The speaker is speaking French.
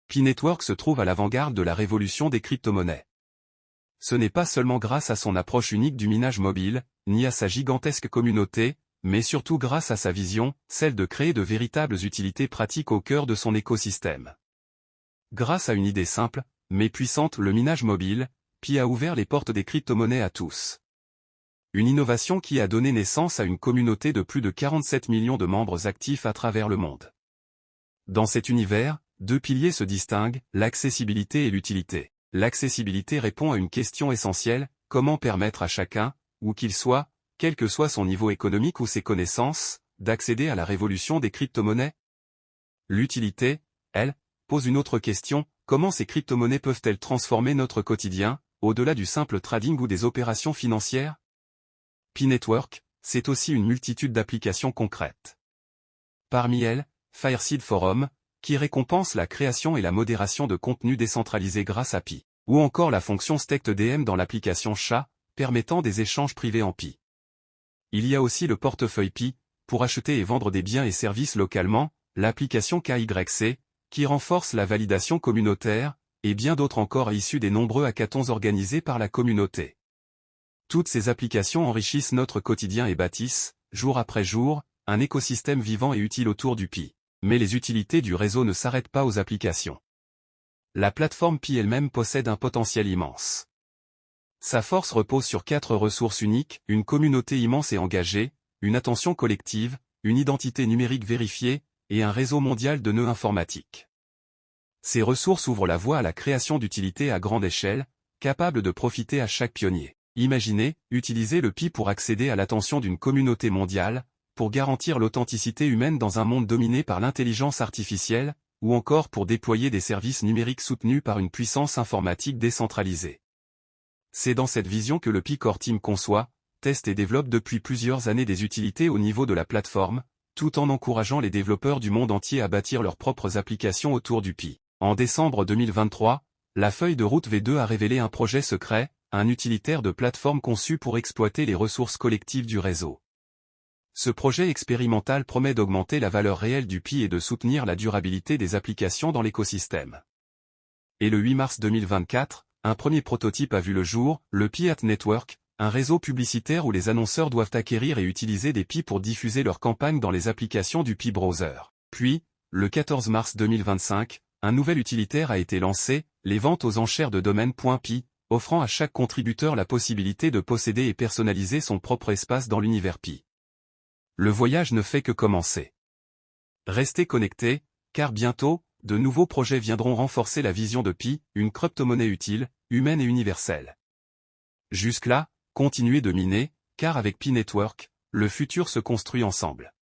Pi Network se trouve à l'avant-garde de la révolution des crypto-monnaies. Ce n'est pas seulement grâce à son approche unique du minage mobile, ni à sa gigantesque communauté, mais surtout grâce à sa vision, celle de créer de véritables utilités pratiques au cœur de son écosystème. Grâce à une idée simple, mais puissante, le minage mobile, Pi a ouvert les portes des crypto-monnaies à tous. Une innovation qui a donné naissance à une communauté de plus de 47 millions de membres actifs à travers le monde. Dans cet univers, deux piliers se distinguent, l'accessibilité et l'utilité. L'accessibilité répond à une question essentielle, comment permettre à chacun, où qu'il soit, quel que soit son niveau économique ou ses connaissances, d'accéder à la révolution des crypto-monnaies? L'utilité, elle, pose une autre question, comment ces crypto-monnaies peuvent-elles transformer notre quotidien, au-delà du simple trading ou des opérations financières? Pi Network, c'est aussi une multitude d'applications concrètes. Parmi elles, Fireseed Forum, qui récompense la création et la modération de contenus décentralisés grâce à Pi, ou encore la fonction Staked DM dans l'application Sha, permettant des échanges privés en Pi. Il y a aussi le portefeuille Pi, pour acheter et vendre des biens et services localement, l'application KYC, qui renforce la validation communautaire, et bien d'autres encore issus des nombreux hackathons organisés par la communauté. Toutes ces applications enrichissent notre quotidien et bâtissent, jour après jour, un écosystème vivant et utile autour du Pi. Mais les utilités du réseau ne s'arrêtent pas aux applications. La plateforme Pi elle-même possède un potentiel immense. Sa force repose sur 4 ressources uniques, une communauté immense et engagée, une attention collective, une identité numérique vérifiée, et un réseau mondial de nœuds informatiques. Ces ressources ouvrent la voie à la création d'utilités à grande échelle, capables de profiter à chaque pionnier. Imaginez, utiliser le Pi pour accéder à l'attention d'une communauté mondiale, pour garantir l'authenticité humaine dans un monde dominé par l'intelligence artificielle, ou encore pour déployer des services numériques soutenus par une puissance informatique décentralisée. C'est dans cette vision que le Pi Core Team conçoit, teste et développe depuis plusieurs années des utilités au niveau de la plateforme, tout en encourageant les développeurs du monde entier à bâtir leurs propres applications autour du Pi. En décembre 2023, la feuille de route V2 a révélé un projet secret, un utilitaire de plateforme conçu pour exploiter les ressources collectives du réseau. Ce projet expérimental promet d'augmenter la valeur réelle du Pi et de soutenir la durabilité des applications dans l'écosystème. Et le 8 mars 2024, un premier prototype a vu le jour, le Pi Network, un réseau publicitaire où les annonceurs doivent acquérir et utiliser des Pi pour diffuser leurs campagnes dans les applications du Pi Browser. Puis, le 14 mars 2025, un nouvel utilitaire a été lancé, les ventes aux enchères de domaine.pi, offrant à chaque contributeur la possibilité de posséder et personnaliser son propre espace dans l'univers Pi. Le voyage ne fait que commencer. Restez connectés, car bientôt, de nouveaux projets viendront renforcer la vision de Pi, une crypto-monnaie utile, humaine et universelle. Jusque-là, continuez de miner, car avec Pi Network, le futur se construit ensemble.